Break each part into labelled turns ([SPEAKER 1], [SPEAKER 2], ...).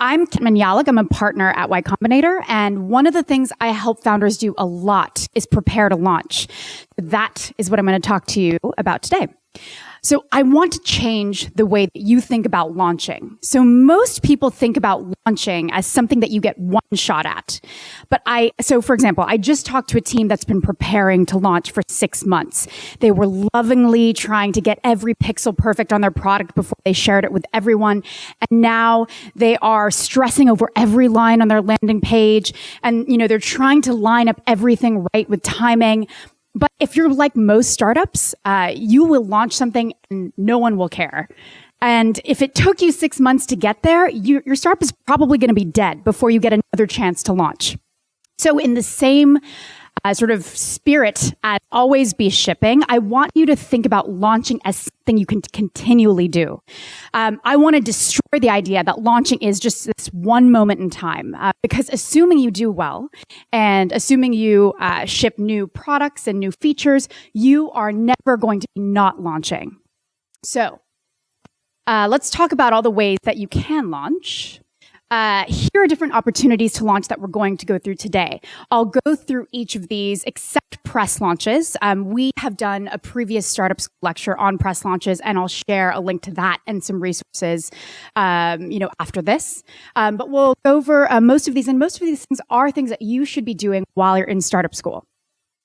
[SPEAKER 1] I'm Kэt Manьялak. I'm a partner at Y Combinator. And one of the things I help founders do a lot is prepare to launch. That is what I'm going to talk to you about today. So I want to change the way that you think about launching. So most people think about launching as something that you get one shot at. So for example, I just talked to a team that's been preparing to launch for 6 months. They were lovingly trying to get every pixel perfect on their product before they shared it with everyone. And now they are stressing over every line on their landing page. And, they're trying to line up everything right with timing. But if you're like most startups, you will launch something and no one will care. And if it took you 6 months to get there, your startup is probably going to be dead before you get another chance to launch. So in the same sort of spirit as always be shipping, I want you to think about launching as something you can continually do. I want to destroy the idea that launching is just this one moment in time, because assuming you do well and assuming you ship new products and new features, you are never going to be not launching. So let's talk about all the ways that you can launch. Here are different opportunities to launch that we're going to go through today. I'll go through each of these except press launches. We have done a previous startups lecture on press launches, and I'll share a link to that and some resources, after this. But we'll go over most of these, and most of these things are things that you should be doing while you're in startup school.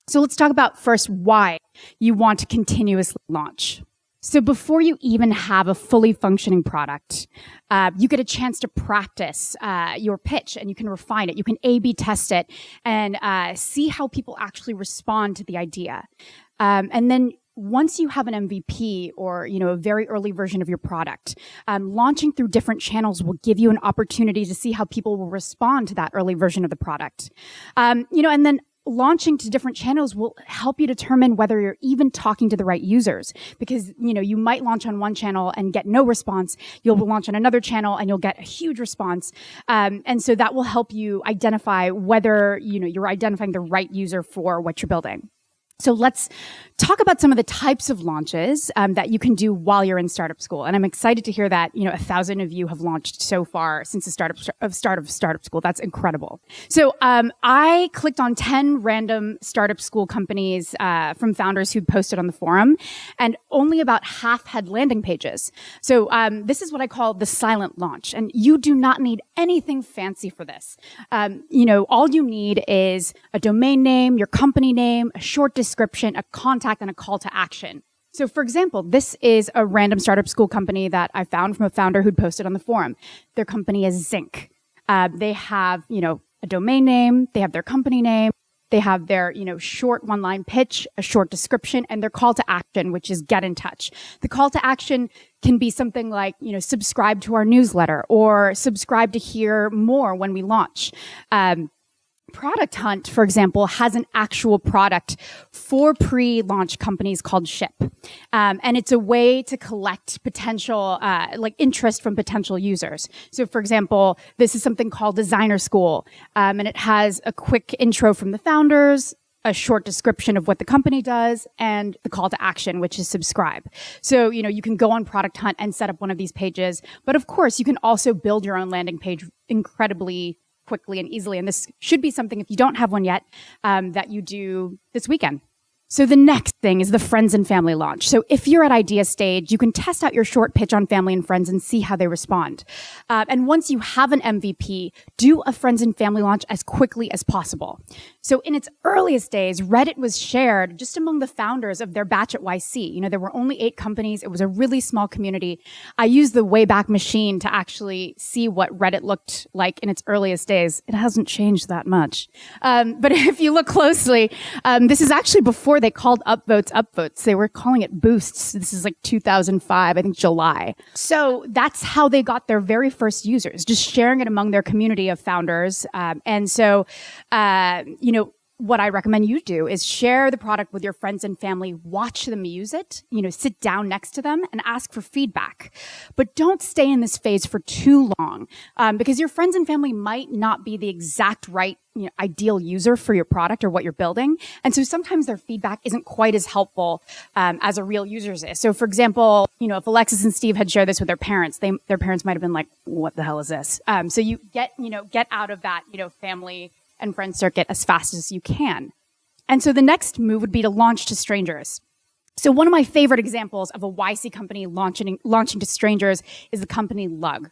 [SPEAKER 1] So let's talk about first why you want to continuously launch. So before you even have a fully functioning product, you get a chance to practice your pitch, and you can refine it. You can A/B test it and see how people actually respond to the idea. And then once you have an MVP or, a very early version of your product, launching through different channels will give you an opportunity to see how people will respond to that early version of the product. And then launching to different channels will help you determine whether you're even talking to the right users, because, you might launch on one channel and get no response. You'll launch on another channel and you'll get a huge response. And so that will help you identify whether, you're identifying the right user for what you're building. So let's talk about some of the types of launches that you can do while you're in startup school. And I'm excited to hear that, 1,000 of you have launched so far since the start of startup school. That's incredible. So I clicked on 10 random startup school companies from founders who posted on the forum, and only about half had landing pages. So this is what I call the silent launch. And you do not need anything fancy for this. All you need is a domain name, your company name, a short description, a contact, and a call to action. So for example, this is a random startup school company that I found from a founder who'd posted on the forum. Their company is Zinc. They have, a domain name, they have their company name, they have their, short one-line pitch, a short description, and their call to action, which is get in touch. The call to action can be something like, subscribe to our newsletter or subscribe to hear more when we launch. Product Hunt, for example, has an actual product for pre-launch companies called Ship. And it's a way to collect potential, interest from potential users. So for example, this is something called Designer School. And it has a quick intro from the founders, a short description of what the company does, and the call to action, which is subscribe. So, you can go on Product Hunt and set up one of these pages. But of course, you can also build your own landing page incredibly quickly and easily. And this should be something, if you don't have one yet, that you do this weekend. So the next thing is the friends and family launch. So if you're at idea stage, you can test out your short pitch on family and friends and see how they respond. And once you have an MVP, do a friends and family launch as quickly as possible. So in its earliest days, Reddit was shared just among the founders of their batch at YC. There were only 8 companies. It was a really small community. I used the Wayback Machine to actually see what Reddit looked like in its earliest days. It hasn't changed that much. But if you look closely, this is actually before they called upvotes. They were calling it boosts. This is like 2005, I think July. So that's how they got their very first users, just sharing it among their community of founders. And so, what I recommend you do is share the product with your friends and family, watch them use it, sit down next to them and ask for feedback. But don't stay in this phase for too long, because your friends and family might not be the exact right ideal user for your product or what you're building. And so sometimes their feedback isn't quite as helpful as a real user's is. So for example, if Alexis and Steve had shared this with their parents, their parents might have been like, what the hell is this? So you get out of that, family and friend circuit as fast as you can. And so the next move would be to launch to strangers. So one of my favorite examples of a YC company launching to strangers is the company Lug.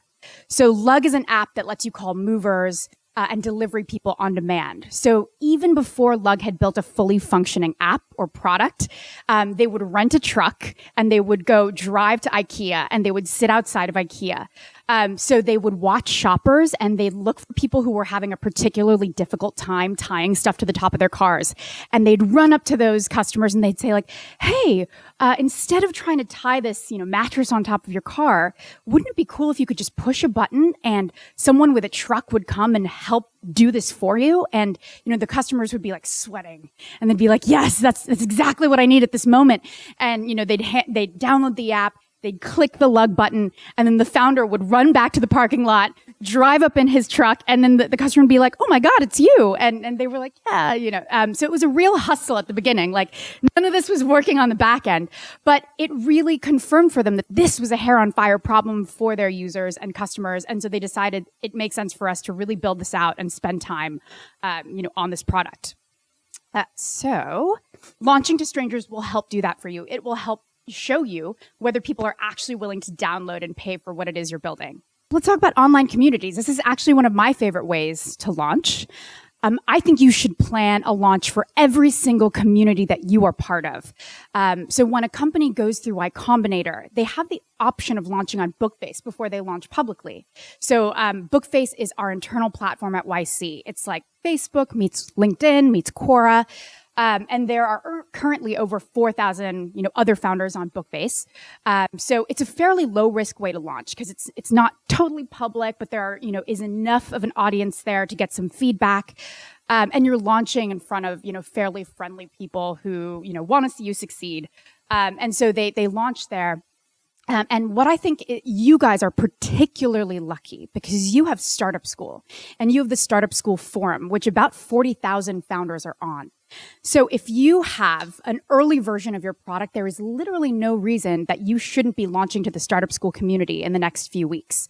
[SPEAKER 1] So Lug is an app that lets you call movers and delivery people on demand. So even before Lug had built a fully functioning app or product, they would rent a truck and they would go drive to IKEA and they would sit outside of IKEA. So they would watch shoppers and they'd look for people who were having a particularly difficult time tying stuff to the top of their cars. And they'd run up to those customers and they'd say like, hey, instead of trying to tie this, mattress on top of your car, wouldn't it be cool if you could just push a button and someone with a truck would come and help do this for you? And, the customers would be like sweating and they'd be like, yes, that's exactly what I need at this moment. And, they'd download the app. They'd click the Lug button, and then the founder would run back to the parking lot, drive up in his truck, and then the customer would be like, oh my God, it's you. And they were like, yeah, so it was a real hustle at the beginning. Like none of this was working on the back end, but it really confirmed for them that this was a hair on fire problem for their users and customers. And so they decided it makes sense for us to really build this out and spend time, on this product. So launching to strangers will help do that for you. It will help show you whether people are actually willing to download and pay for what it is you're building. Let's talk about online communities. This is actually one of my favorite ways to launch. I think you should plan a launch for every single community that you are part of. So when a company goes through Y Combinator, they have the option of launching on Bookface before they launch publicly. So Bookface is our internal platform at YC. It's like Facebook meets LinkedIn meets Quora. And there are currently over 4,000, other founders on Bookface. So it's a fairly low risk way to launch because it's not totally public, but there are, is enough of an audience there to get some feedback. And you're launching in front of, fairly friendly people who, want to see you succeed. And so they launch there. And what I think you guys are particularly lucky because you have Startup School and you have the Startup School forum, which about 40,000 founders are on. So if you have an early version of your product, there is literally no reason that you shouldn't be launching to the Startup School community in the next few weeks.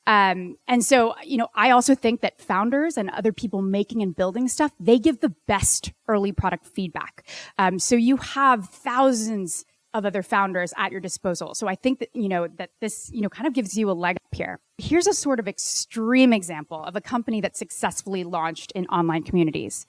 [SPEAKER 1] And so, I also think that founders and other people making and building stuff, they give the best early product feedback. So you have thousands of other founders at your disposal. So I think that, that this, kind of gives you a leg up here. Here's a sort of extreme example of a company that successfully launched in online communities.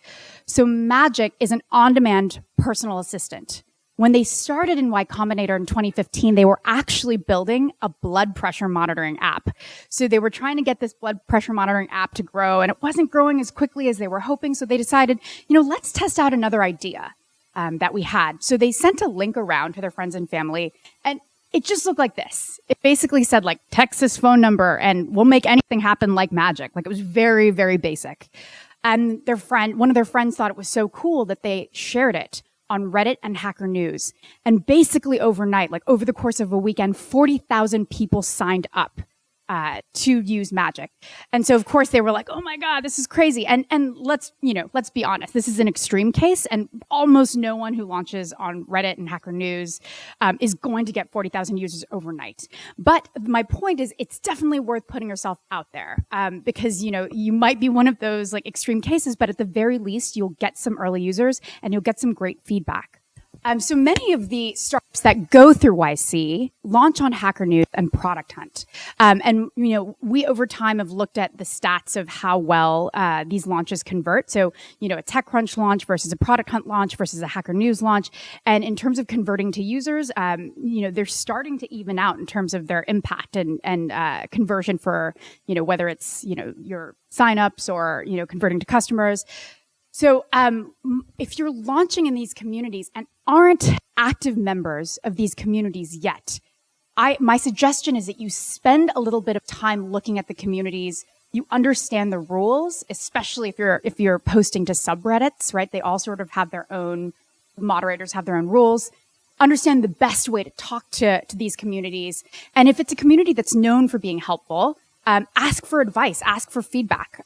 [SPEAKER 1] So Magic is an on-demand personal assistant. When they started in Y Combinator in 2015, they were actually building a blood pressure monitoring app. So they were trying to get this blood pressure monitoring app to grow, and it wasn't growing as quickly as they were hoping. So they decided, let's test out another idea that we had. So they sent a link around to their friends and family, and it just looked like this. It basically said like, text this phone number and we'll make anything happen like magic. Like it was very, very basic. And one of their friends thought it was so cool that they shared it on Reddit and Hacker News. And basically overnight, like over the course of a weekend, 40,000 people signed up to use Magic. And so of course they were like, oh my God, this is crazy. And let's be honest, this is an extreme case and almost no one who launches on Reddit and Hacker News is going to get 40,000 users overnight. But my point is it's definitely worth putting yourself out there because, you might be one of those like extreme cases, but at the very least, you'll get some early users and you'll get some great feedback. So many of the startups that go through YC launch on Hacker News and Product Hunt. And, we over time have looked at the stats of how well these launches convert. So, a TechCrunch launch versus a Product Hunt launch versus a Hacker News launch. And in terms of converting to users, they're starting to even out in terms of their impact and conversion for, whether it's, your signups or, converting to customers. So if you're launching in these communities and aren't active members of these communities yet, my suggestion is that you spend a little bit of time looking at the communities, You understand the rules, especially if you're posting to subreddits, right? They all sort of have their own, moderators have their own rules. Understand the best way to talk to these communities. And if it's a community that's known for being helpful, ask for advice, ask for feedback.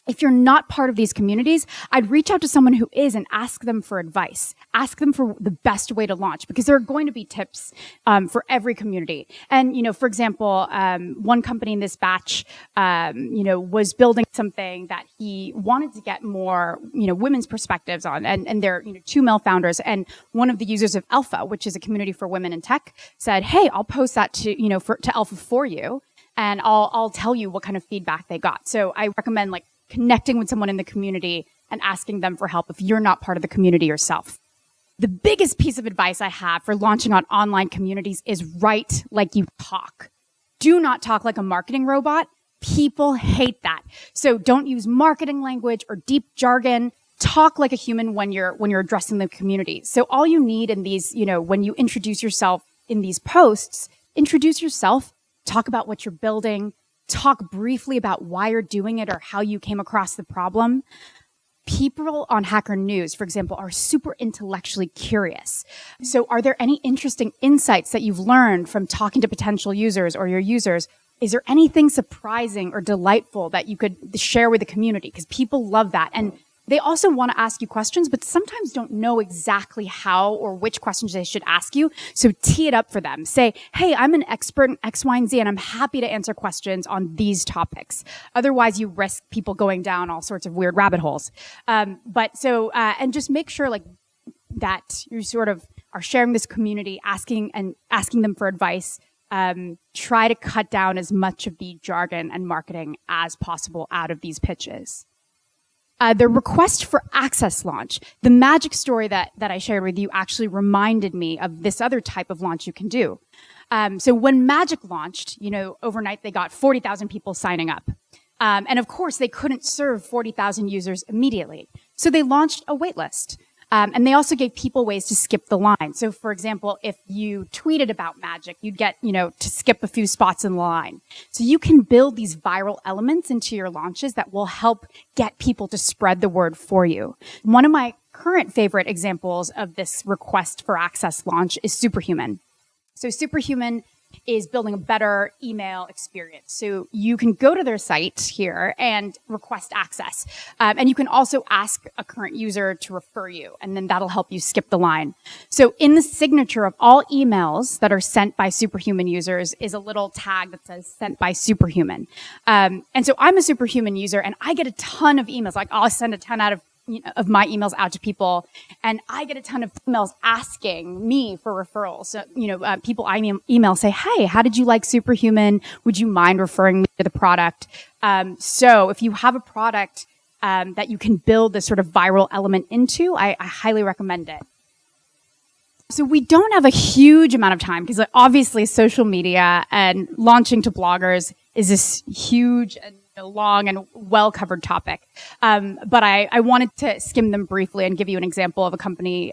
[SPEAKER 1] If you're not part of these communities, I'd reach out to someone who is and ask them for advice. Ask them for the best way to launch, because there are going to be tips for every community. And, for example, one company in this batch, was building something that he wanted to get more, women's perspectives on. And they're, 2 male founders. And one of the users of Alpha, which is a community for women in tech, said, hey, I'll post that to Alpha for you. And I'll tell you what kind of feedback they got. So I recommend connecting with someone in the community and asking them for help if you're not part of the community yourself. The biggest piece of advice I have for launching on online communities is write like you talk. Do not talk like a marketing robot. People hate that. So don't use marketing language or deep jargon. Talk like a human when you're addressing the community. So all you need in these, when you introduce yourself in these posts, introduce yourself, talk about what you're building, talk briefly about why you're doing it or how you came across the problem. People on Hacker News, for example, are super intellectually curious. So are there any interesting insights that you've learned from talking to potential users or your users? Is there anything surprising or delightful that you could share with the community? Because people love that. And they also want to ask you questions, but sometimes don't know exactly how or which questions they should ask you. So tee it up for them. Say, hey, I'm an expert in X, Y, and Z, and I'm happy to answer questions on these topics. Otherwise, you risk people going down all sorts of weird rabbit holes. And just make sure that you sort of are sharing this community, asking them for advice. Try to cut down as much of the jargon and marketing as possible out of these pitches. The request for access launch, the magic story that I shared with you actually reminded me of this other type of launch you can do. So when Magic launched, overnight they got 40,000 people signing up. And of course, they couldn't serve 40,000 users immediately. So they launched a waitlist. And they also gave people ways to skip the line. So, for example, if you tweeted about Magic, you'd get, to skip a few spots in the line. So you can build these viral elements into your launches that will help get people to spread the word for you. One of my current favorite examples of this request for access launch is Superhuman. So Superhuman is building a better email experience. So you can go to their site here and request access. And you can also ask a current user to refer you, and then that'll help you skip the line. So in the signature of all emails that are sent by Superhuman users is a little tag that says sent by Superhuman. And so I'm a Superhuman user, and I get a ton of emails. I'll send a ton of my emails out to people, and I get a ton of emails asking me for referrals. So, people I email say, hey, how did you like Superhuman? Would you mind referring me to the product? So if you have a product that you can build this sort of viral element into, I highly recommend it. So we don't have a huge amount of time because obviously social media and launching to bloggers is this huge and long and well-covered topic. But I wanted to skim them briefly and give you an example of a company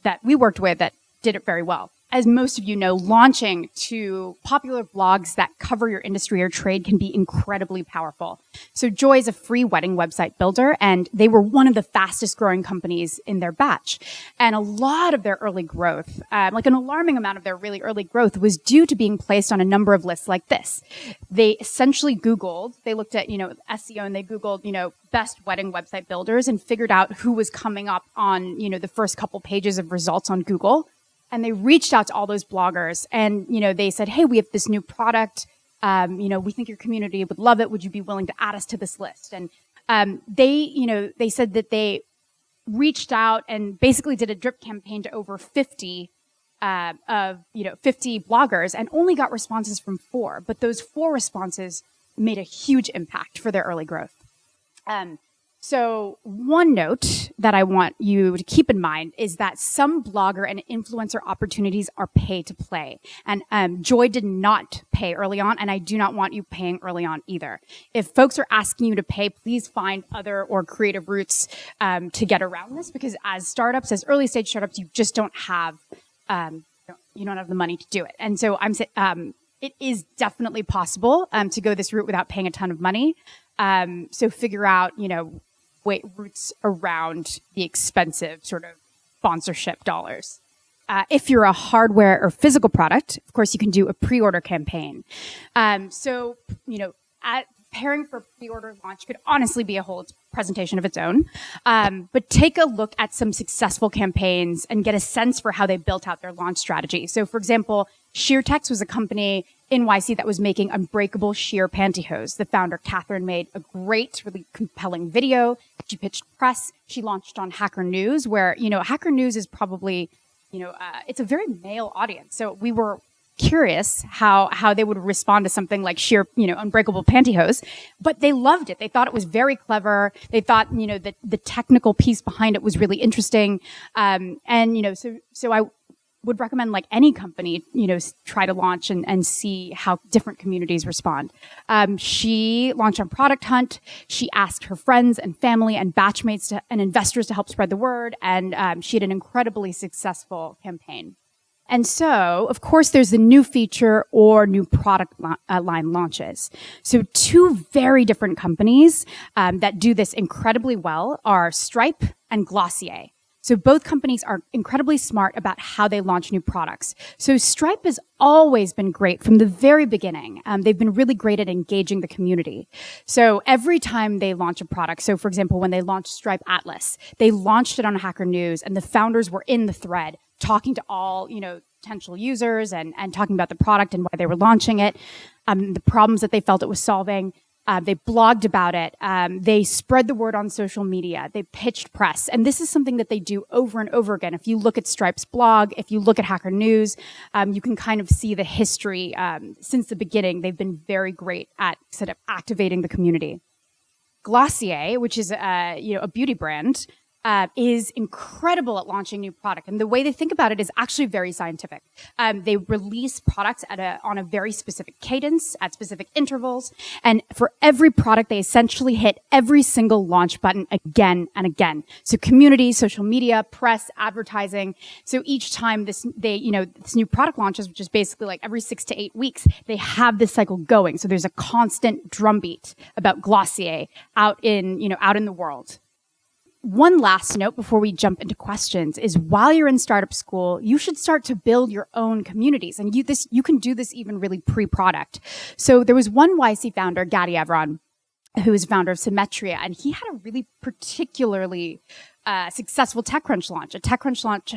[SPEAKER 1] that we worked with that did it very well. As most of you know, launching to popular blogs that cover your industry or trade can be incredibly powerful. So Joy is a free wedding website builder, and they were one of the fastest growing companies in their batch. And a lot of their early growth, an alarming amount of their really early growth, was due to being placed on a number of lists like this. They essentially they looked at, SEO, and they Googled, best wedding website builders and figured out who was coming up on, the first couple pages of results on Google. And they reached out to all those bloggers and, they said, hey, we have this new product. We think your community would love it. Would you be willing to add us to this list? And they said that they reached out and basically did a drip campaign to over 50 bloggers and only got responses from 4. But those 4 responses made a huge impact for their early growth. So one note that I want you to keep in mind is that some blogger and influencer opportunities are pay to play. And Joy did not pay early on, and I do not want you paying early on either. If folks are asking you to pay, please find other or creative routes to get around this, because as early stage startups, you just don't have you don't have the money to do it. And so it is definitely possible to go this route without paying a ton of money. So figure out, routes around the expensive sort of sponsorship dollars. If you're a hardware or physical product, of course, you can do a pre-order campaign. Preparing for pre-order launch could honestly be a whole presentation of its own. But take a look at some successful campaigns and get a sense for how they built out their launch strategy. So, for example, SheerTex was a company in YC that was making unbreakable sheer pantyhose. The founder, Catherine, made a great, really compelling video. She pitched press. She launched on Hacker News, where, Hacker News is probably, it's a very male audience. So we were curious how they would respond to something like sheer, unbreakable pantyhose, but they loved it. They thought it was very clever. They thought, that the technical piece behind it was really interesting. So I would recommend like any company, try to launch and see how different communities respond. She launched on Product Hunt. She asked her friends and family and batchmates and investors to help spread the word. And she had an incredibly successful campaign. And so, of course, there's the new feature or new product line launches. So two very different companies that do this incredibly well are Stripe and Glossier. So both companies are incredibly smart about how they launch new products. So Stripe has always been great from the very beginning. They've been really great at engaging the community. So every time they launch a product, so for example, when they launched Stripe Atlas, they launched it on Hacker News and the founders were in the thread talking to all, potential users and talking about the product and why they were launching it, the problems that they felt it was solving. They blogged about it. They spread the word on social media. They pitched press. And this is something that they do over and over again. If you look at Stripe's blog, if you look at Hacker News, you can kind of see the history. Since the beginning, they've been very great at sort of activating the community. Glossier, which is a beauty brand, is incredible at launching new product. And the way they think about it is actually very scientific. They release products on a very specific cadence, at specific intervals. And for every product, they essentially hit every single launch button again and again. So community, social media, press, advertising. So each time this new product launches, which is basically like every 6 to 8 weeks, they have this cycle going. So there's a constant drumbeat about Glossier out in the world. One last note before we jump into questions is while you're in startup school, you should start to build your own communities. And you can do this even really pre-product. So there was one YC founder, Gadi Evron, who is founder of Symmetria, and he had a really particularly successful TechCrunch launch. A TechCrunch launch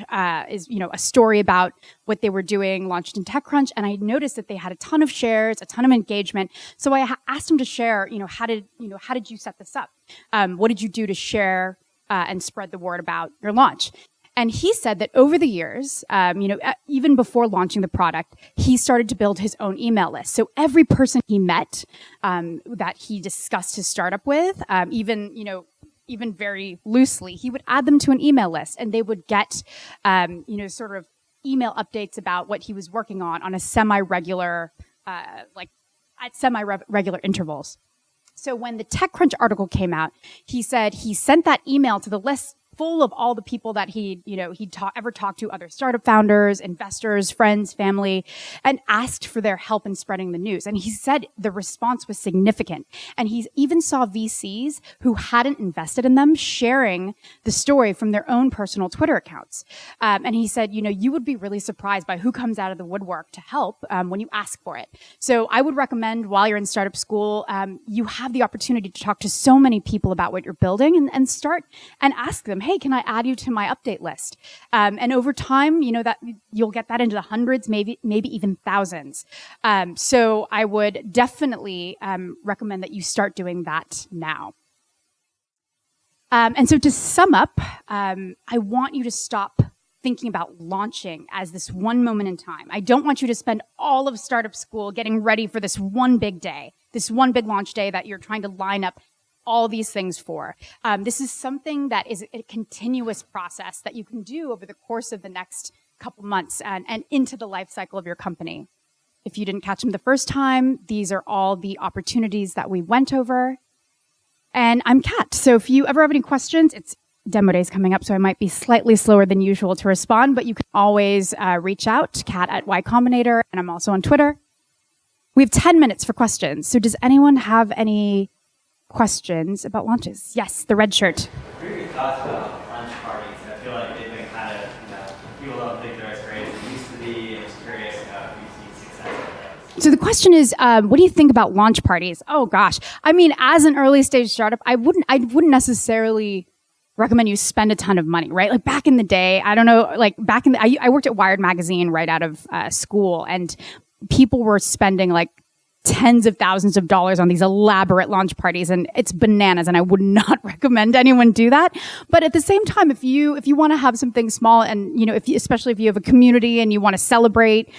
[SPEAKER 1] is a story about what they were doing, launched in TechCrunch, and I noticed that they had a ton of shares, a ton of engagement. So I asked him to share, how did you set this up? What did you do to share and spread the word about your launch? And he said that over the years, even before launching the product, he started to build his own email list. So every person he met that he discussed his startup with, even very loosely, he would add them to an email list, and they would get, sort of email updates about what he was working on a semi-regular, at semi-regular intervals. So when the TechCrunch article came out, he said he sent that email to the list full of all the people that he'd ever talked to, other startup founders, investors, friends, family, and asked for their help in spreading the news. And he said the response was significant. And he even saw VCs who hadn't invested in them sharing the story from their own personal Twitter accounts. And he said, you would be really surprised by who comes out of the woodwork to help when you ask for it. So I would recommend while you're in startup school, you have the opportunity to talk to so many people about what you're building and start and ask them, hey, can I add you to my update list? And over time, that you'll get that into the hundreds, maybe even thousands. So I would definitely recommend that you start doing that now. And so to sum up, I want you to stop thinking about launching as this one moment in time. I don't want you to spend all of startup school getting ready for this one big day, this one big launch day that you're trying to line up all these things for. This is something that is a continuous process that you can do over the course of the next couple months and into the life cycle of your company. If you didn't catch them the first time, these are all the opportunities that we went over. And I'm Kat. So if you ever have any questions, it's demo days coming up, so I might be slightly slower than usual to respond, but you can always reach out, Kat at Y Combinator, and I'm also on Twitter. We have 10 minutes for questions. So does anyone have any questions about launches? Yes, the red shirt.
[SPEAKER 2] What are your thoughts about lunch parties? I feel like they've been kind of, people don't think they're as great as they used to be. I'm just curious if you see success with those.
[SPEAKER 1] So the question is, what do you think about launch parties? Oh gosh. I mean, as an early stage startup, I wouldn't necessarily recommend you spend a ton of money, right? Like back in the day, I don't know, like back in the, I worked at Wired magazine right out of school, and people were spending like tens of thousands of dollars on these elaborate launch parties, and it's bananas, and I would not recommend anyone do that. But at the same time, if you want to have something small, and especially if you have a community and you want to celebrate,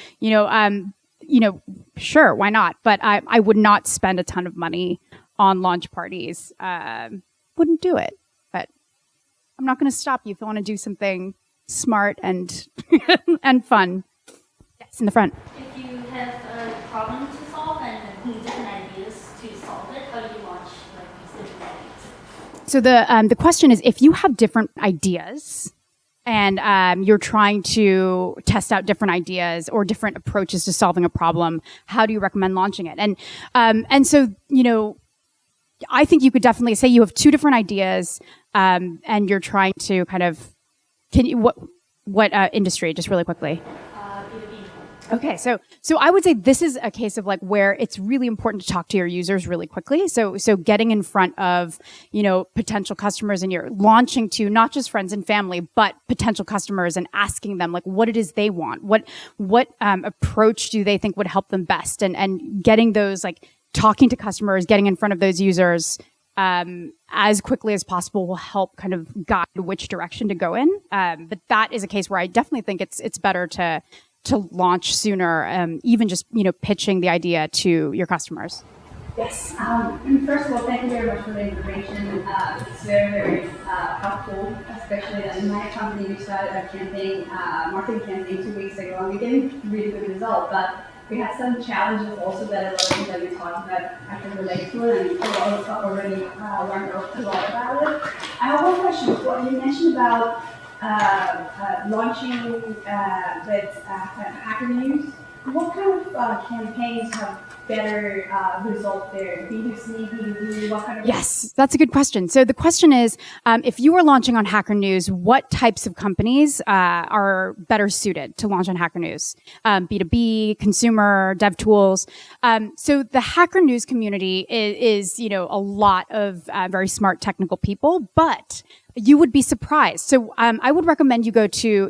[SPEAKER 1] sure, why not? But I would not spend a ton of money on launch parties. Wouldn't do it. But I'm not going to stop you if you want to do something smart and and fun. Yes, in the front.
[SPEAKER 3] If you have a problem to solve and need different ideas to solve it, how do you launch these different ideas?
[SPEAKER 1] So the question is, if you have different ideas and you're trying to test out different ideas or different approaches to solving a problem, how do you recommend launching it? And so I think you could definitely say you have two different ideas, and you're trying to kind of what industry, just really quickly. Okay, so I would say this is a case of like where it's really important to talk to your users really quickly. So getting in front of, potential customers, and you're launching to not just friends and family, but potential customers, and asking them like what it is they want, what approach do they think would help them best, and getting those, like talking to customers, getting in front of those users as quickly as possible will help kind of guide which direction to go in. But that is a case where I definitely think it's better to launch sooner, even just, pitching the idea to your customers.
[SPEAKER 4] Yes. First of all, thank you very much for the information. It's very, very helpful, especially in my company. We started a campaign, marketing campaign 2 weeks ago, and we're getting really good results. But we had some challenges also that we talked about I can relate to it, and you already learned a lot about it. I have one question. What you mentioned about launching with Hacker News, what kind of campaigns have better results there? B2C, B2B, what kind of...
[SPEAKER 1] Yes, that's a good question. So the question is, if you are launching on Hacker News, what types of companies are better suited to launch on Hacker News? B2B, consumer, dev tools. So the Hacker News community is a lot of very smart technical people, but you would be surprised. So I would recommend if you go to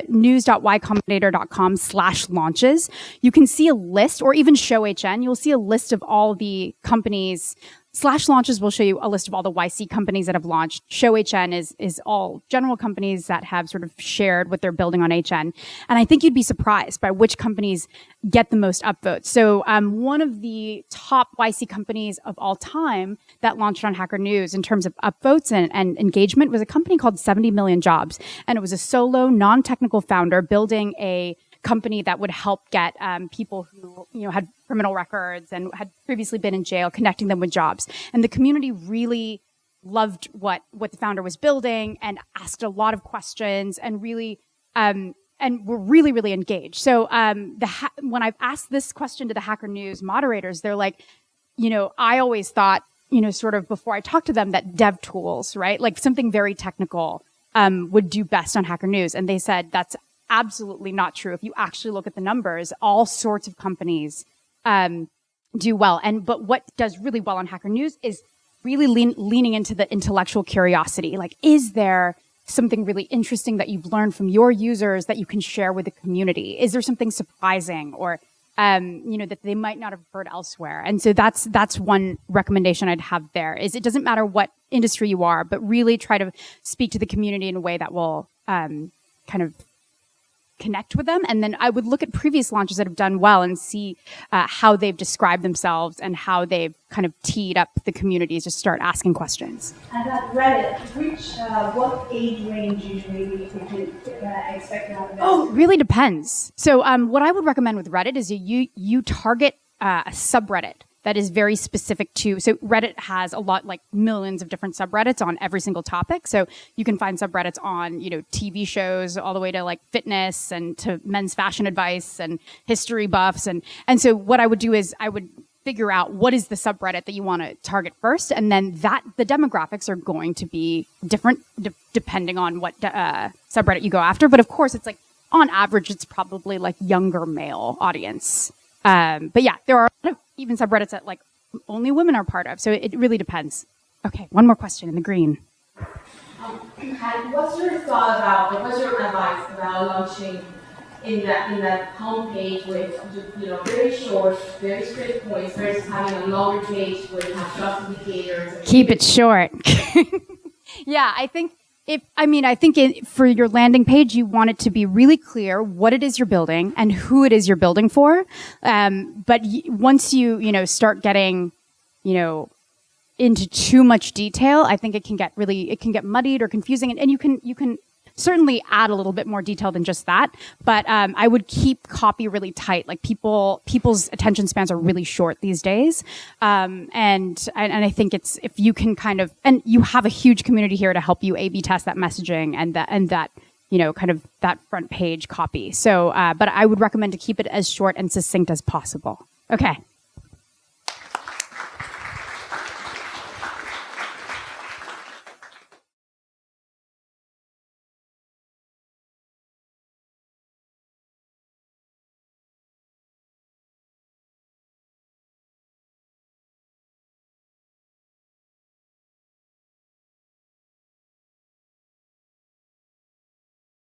[SPEAKER 1] news.ycombinator.com/launches, you can see a list, or even Show HN, you'll see a list of all the companies. /launches will show you a list of all the YC companies that have launched. Show HN is all general companies that have sort of shared what they're building on HN. And I think you'd be surprised by which companies get the most upvotes. So one of the top YC companies of all time that launched on Hacker News in terms of upvotes and engagement was a company called 70 Million Jobs. And it was a solo, non-technical founder building a company that would help get people who had criminal records and had previously been in jail, connecting them with jobs. And the community really loved what the founder was building and asked a lot of questions and really and were really, really engaged. So when I've asked this question to the Hacker News moderators, they're like, I always thought, sort of before I talked to them, that dev tools, right, like something very technical would do best on Hacker News. And they said that's absolutely not true. If you actually look at the numbers, all sorts of companies do well. But what does really well on Hacker News is really leaning into the intellectual curiosity. Like, is there something really interesting that you've learned from your users that you can share with the community? Is there something surprising or that they might not have heard elsewhere? And so that's one recommendation I'd have there. Is it doesn't matter what industry you are, but really try to speak to the community in a way that will kind of connect with them. And then I would look at previous launches that have done well and see how they've described themselves and how they've kind of teed up the communities to start asking questions.
[SPEAKER 4] And at Reddit, what age range usually we can expect to have?
[SPEAKER 1] Oh, really depends. So what I would recommend with Reddit is you target a subreddit that is very specific to, so Reddit has a lot, like millions of different subreddits on every single topic. So you can find subreddits on, TV shows all the way to like fitness and to men's fashion advice and history buffs. And so what I would do is I would figure out what is the subreddit that you want to target first. And then the demographics are going to be different depending on what subreddit you go after. But of course, it's like on average, it's probably like younger male audience. But yeah, there are even subreddits that like only women are part of. So it really depends. Okay, one more question in the green.
[SPEAKER 5] What's your thought about, like, what's your advice about launching in that homepage with very short, very straight points versus having a longer page where you have justificators?
[SPEAKER 1] Keep it short. Yeah, I think for your landing page, you want it to be really clear what it is you're building and who it is you're building for. But once you start getting, into too much detail, I think it can get muddied or confusing, and you can certainly add a little bit more detail than just that. But I would keep copy really tight. Like people's attention spans are really short these days, and I think it's, if you can and you have a huge community here to help you A/B test that messaging and that kind of that front page copy. So, but I would recommend to keep it as short and succinct as possible. Okay.